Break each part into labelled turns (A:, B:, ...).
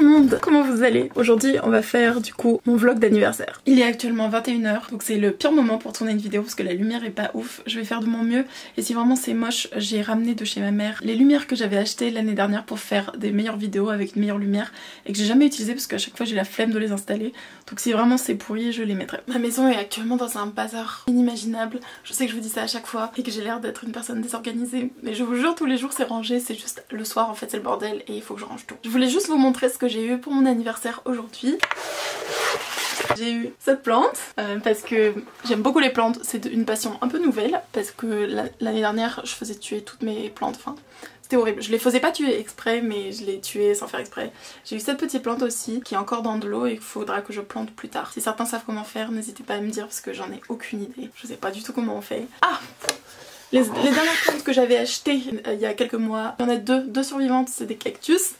A: le monde, comment vous allez? Aujourd'hui on va faire du coup mon vlog d'anniversaire. Il est actuellement 21h, donc c'est le pire moment pour tourner une vidéo parce que la lumière est pas ouf. Je vais faire de mon mieux et si vraiment c'est moche, j'ai ramené de chez ma mère les lumières que j'avais achetées l'année dernière pour faire des meilleures vidéos avec une meilleure lumière et que j'ai jamais utilisé parce qu'à chaque fois j'ai la flemme de les installer. Donc si vraiment c'est pourri, je les mettrai. Ma maison est actuellement dans un bazar inimaginable. Je sais que je vous dis ça à chaque fois et que j'ai l'air d'être une personne désorganisée, mais je vous jure tous les jours c'est rangé, c'est juste le soir en fait c'est le bordel et il faut que je range tout. Je voulais juste vous montrer ce que j'ai eu pour mon anniversaire aujourd'hui. J'ai eu cette plante parce que j'aime beaucoup les plantes, c'est une passion un peu nouvelle parce que l'année dernière je faisais tuer toutes mes plantes, enfin c'était horrible. Je les faisais pas tuer exprès mais je les tuais sans faire exprès. J'ai eu cette petite plante aussi qui est encore dans de l'eau et qu'il faudra que je plante plus tard. Si certains savent comment faire, n'hésitez pas à me dire parce que j'en ai aucune idée. Je sais pas du tout comment on fait. Ah! Les dernières plantes que j'avais achetées il y a quelques mois, il y en a deux survivantes, c'est des cactus.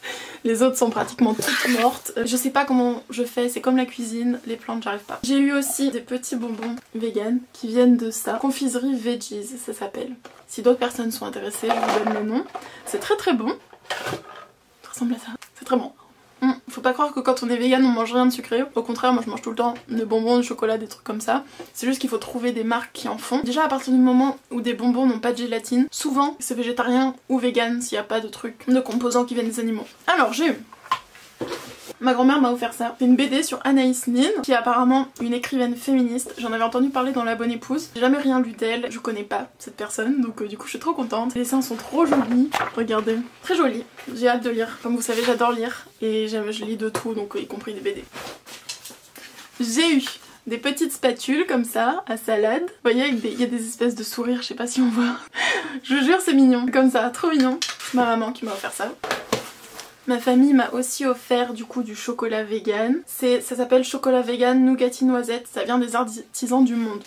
A: Les autres sont pratiquement toutes mortes. Je sais pas comment je fais, c'est comme la cuisine, les plantes j'arrive pas. J'ai eu aussi des petits bonbons vegan qui viennent de ça. Confiserie Veggies ça s'appelle. Si d'autres personnes sont intéressées, je vous donne le nom. C'est très bon. Ça ressemble à ça. C'est très bon. Faut pas croire que quand on est vegan on mange rien de sucré. Au contraire, moi je mange tout le temps des bonbons, du chocolat, des trucs comme ça. C'est juste qu'il faut trouver des marques qui en font. Déjà à partir du moment où des bonbons n'ont pas de gélatine, souvent c'est végétarien ou vegan s'il n'y a pas de trucs, de composants qui viennent des animaux. Alors j'ai eu... Ma grand-mère m'a offert ça. C'est une BD sur Anaïs Nin, qui est apparemment une écrivaine féministe. J'en avais entendu parler dans La Bonne Épouse. J'ai jamais rien lu d'elle, je connais pas cette personne, donc du coup je suis trop contente. Les dessins sont trop jolis, regardez. Très jolis, j'ai hâte de lire. Comme vous savez, j'adore lire et je lis de tout, donc y compris des BD. J'ai eu des petites spatules comme ça, à salade. Vous voyez, il y a des espèces de sourires, je sais pas si on voit. Je vous jure, c'est mignon. Comme ça, trop mignon. C'est ma maman qui m'a offert ça. Ma famille m'a aussi offert du coup du chocolat vegan. Ça s'appelle chocolat vegan nougatine noisette. Ça vient des artisans du monde.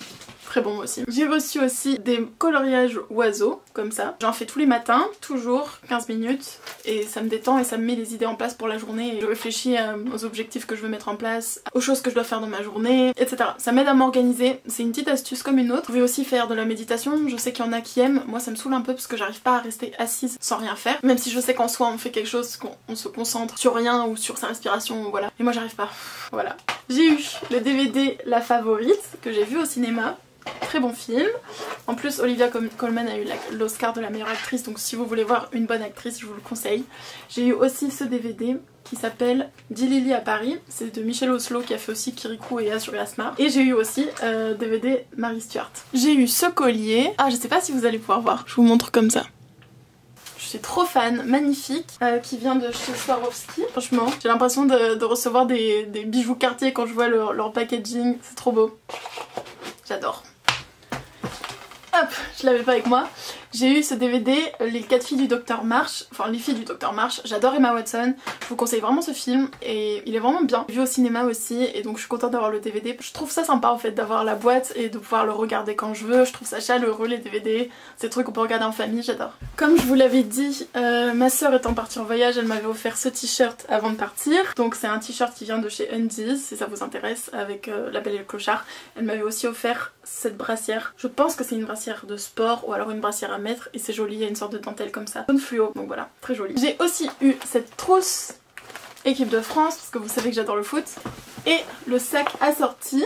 A: Très bon aussi. J'ai reçu aussi des coloriages oiseaux, comme ça. J'en fais tous les matins, toujours 15 minutes. Et ça me détend et ça me met des idées en place pour la journée. Et je réfléchis aux objectifs que je veux mettre en place, aux choses que je dois faire dans ma journée, etc. Ça m'aide à m'organiser. C'est une petite astuce comme une autre. Vous pouvez aussi faire de la méditation. Je sais qu'il y en a qui aiment. Moi ça me saoule un peu parce que j'arrive pas à rester assise sans rien faire. Même si je sais qu'en soi on fait quelque chose, qu'on se concentre sur rien ou sur sa respiration, voilà. Mais moi j'arrive pas. Voilà. J'ai eu le DVD La Favorite que j'ai vu au cinéma. Très bon film. En plus Olivia Colman a eu l'Oscar de la meilleure actrice, donc si vous voulez voir une bonne actrice je vous le conseille. J'ai eu aussi ce DVD qui s'appelle Dilili à Paris, c'est de Michel Oslo qui a fait aussi Kirikou et Azur Asmar. Et j'ai eu aussi DVD Marie Stuart. J'ai eu ce collier, je sais pas si vous allez pouvoir voir, je vous montre comme ça. Je suis trop fan, magnifique, qui vient de chez Swarovski. Franchement, j'ai l'impression de recevoir des bijoux Cartier quand je vois leur packaging, c'est trop beau. J'adore. Hop, je l'avais pas avec moi. J'ai eu ce DVD, Les 4 filles du Docteur March, enfin les filles du Docteur March. J'adore Emma Watson, je vous conseille vraiment ce film et il est vraiment bien. J'ai vu au cinéma aussi et donc je suis contente d'avoir le DVD. Je trouve ça sympa en fait d'avoir la boîte et de pouvoir le regarder quand je veux. Je trouve ça chaleureux les DVD, c'est des trucs qu'on peut regarder en famille, j'adore. Comme je vous l'avais dit, ma soeur étant partie en voyage, elle m'avait offert ce t-shirt avant de partir. Donc c'est un t-shirt qui vient de chez Undies si ça vous intéresse, avec La Belle et le Clochard. Elle m'avait aussi offert cette brassière. Je pense que c'est une brassière de sport ou alors une brassière à mettre et c'est joli, il y a une sorte de dentelle comme ça, jaune fluo, donc voilà, très joli. J'ai aussi eu cette trousse équipe de France parce que vous savez que j'adore le foot et le sac assorti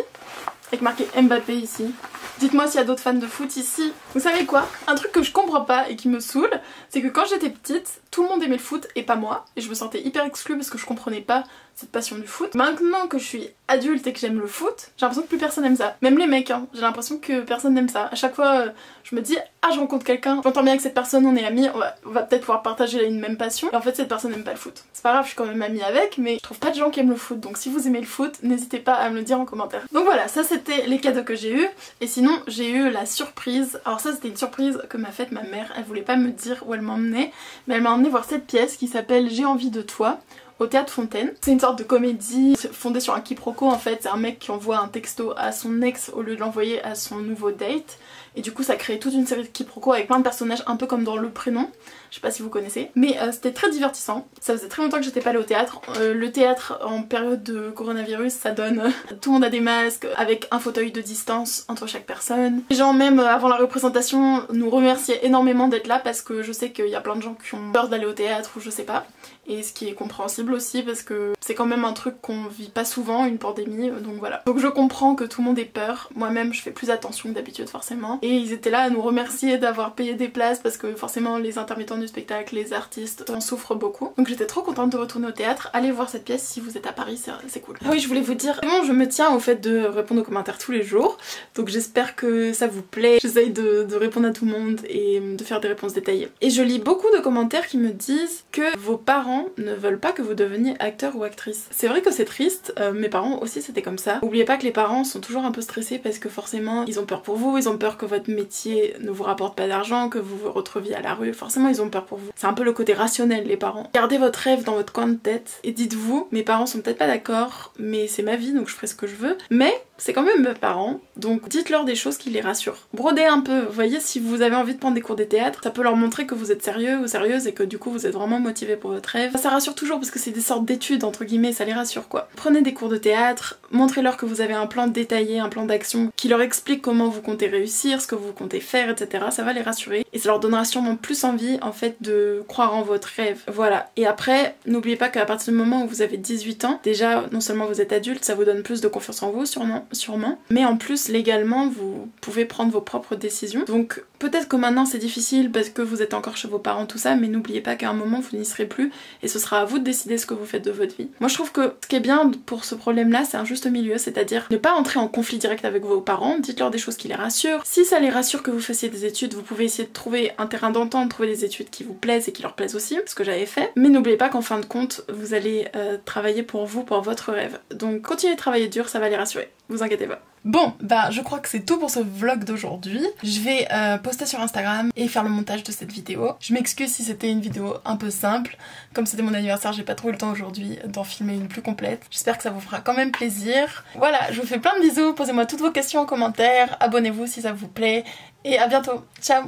A: avec marqué Mbappé ici. Dites-moi s'il y a d'autres fans de foot ici. Vous savez quoi? Un truc que je comprends pas et qui me saoule, c'est que quand j'étais petite, tout le monde aimait le foot et pas moi. Et je me sentais hyper exclue parce que je comprenais pas cette passion du foot. Maintenant que je suis adulte et que j'aime le foot, j'ai l'impression que plus personne aime ça. Même les mecs, hein, j'ai l'impression que personne n'aime ça. À chaque fois, je me dis, je rencontre quelqu'un, j'entends bien avec cette personne, on est amis, on va peut-être pouvoir partager une même passion. Et en fait, cette personne n'aime pas le foot. C'est pas grave, je suis quand même amie avec, mais je trouve pas de gens qui aiment le foot. Donc si vous aimez le foot, n'hésitez pas à me le dire en commentaire. Donc voilà, ça c'était les cadeaux que j'ai eu. Et sinon, j'ai eu la surprise. Alors ça, c'était une surprise que m'a faite ma mère. Elle voulait pas me dire où elle m'emmenait, mais elle m'a emmenée voir cette pièce qui s'appelle J'ai envie de toi, au Théâtre Fontaine. C'est une sorte de comédie fondée sur un quiproquo en fait. C'est un mec qui envoie un texto à son ex au lieu de l'envoyer à son nouveau date. Et du coup ça crée toute une série de quiproquos avec plein de personnages un peu comme dans Le Prénom. Je sais pas si vous connaissez. Mais c'était très divertissant. Ça faisait très longtemps que j'étais pas allée au théâtre. Le théâtre en période de coronavirus ça donne... tout le monde a des masques avec un fauteuil de distance entre chaque personne. Les gens même avant la représentation nous remerciaient énormément d'être là parce que je sais qu'il y a plein de gens qui ont peur d'aller au théâtre ou je sais pas. Et ce qui est compréhensible sensible aussi parce que c'est quand même un truc qu'on vit pas souvent, une pandémie, donc voilà. Donc je comprends que tout le monde ait peur, moi-même je fais plus attention que d'habitude forcément. Et ils étaient là à nous remercier d'avoir payé des places parce que forcément les intermittents du spectacle, les artistes en souffrent beaucoup. Donc j'étais trop contente de retourner au théâtre. Allez voir cette pièce si vous êtes à Paris, c'est cool. Ah oui, je voulais vous dire, bon, je me tiens au fait de répondre aux commentaires tous les jours, donc j'espère que ça vous plaît. J'essaye de répondre à tout le monde et de faire des réponses détaillées. Et je lis beaucoup de commentaires qui me disent que vos parents ne veulent pas que vous deveniez acteur ou actrice. C'est vrai que c'est triste, mes parents aussi c'était comme ça. N'oubliez pas que les parents sont toujours un peu stressés parce que forcément ils ont peur pour vous, ils ont peur que votre métier ne vous rapporte pas d'argent, que vous vous retrouviez à la rue, forcément ils ont peur pour vous. C'est un peu le côté rationnel les parents. Gardez votre rêve dans votre coin de tête et dites-vous, mes parents sont peut-être pas d'accord, mais c'est ma vie donc je ferai ce que je veux, mais c'est quand même mes parents, donc dites-leur des choses qui les rassurent. Brodez un peu, vous voyez, si vous avez envie de prendre des cours de théâtre, ça peut leur montrer que vous êtes sérieux ou sérieuse et que du coup vous êtes vraiment motivé pour votre rêve. Ça rassure toujours parce que c'est des sortes d'études entre guillemets, ça les rassure quoi. Prenez des cours de théâtre, montrez-leur que vous avez un plan détaillé, un plan d'action qui leur explique comment vous comptez réussir, ce que vous comptez faire, etc. Ça va les rassurer et ça leur donnera sûrement plus envie en fait de croire en votre rêve. Voilà. Et après, n'oubliez pas qu'à partir du moment où vous avez 18 ans, déjà non seulement vous êtes adulte, ça vous donne plus de confiance en vous sûrement, mais en plus légalement vous pouvez prendre vos propres décisions. Donc peut-être que maintenant c'est difficile parce que vous êtes encore chez vos parents tout ça, mais n'oubliez pas qu'à un moment vous n'y serez plus et ce sera à vous de décider ce que vous faites de votre vie. Moi je trouve que ce qui est bien pour ce problème là c'est un juste milieu, c'est-à-dire ne pas entrer en conflit direct avec vos parents, dites-leur des choses qui les rassurent. Si ça les rassure que vous fassiez des études, vous pouvez essayer de trouver un terrain d'entente, trouver des études qui vous plaisent et qui leur plaisent aussi, ce que j'avais fait, mais n'oubliez pas qu'en fin de compte vous allez travailler pour vous, pour votre rêve. Donc continuez de travailler dur, ça va les rassurer, vous inquiétez pas. Bon, bah je crois que c'est tout pour ce vlog d'aujourd'hui. Je vais poster sur Instagram et faire le montage de cette vidéo. Je m'excuse si c'était une vidéo un peu simple. Comme c'était mon anniversaire, j'ai pas trop eu le temps aujourd'hui d'en filmer une plus complète. J'espère que ça vous fera quand même plaisir. Voilà, je vous fais plein de bisous, posez-moi toutes vos questions en commentaire, abonnez-vous si ça vous plaît, et à bientôt. Ciao!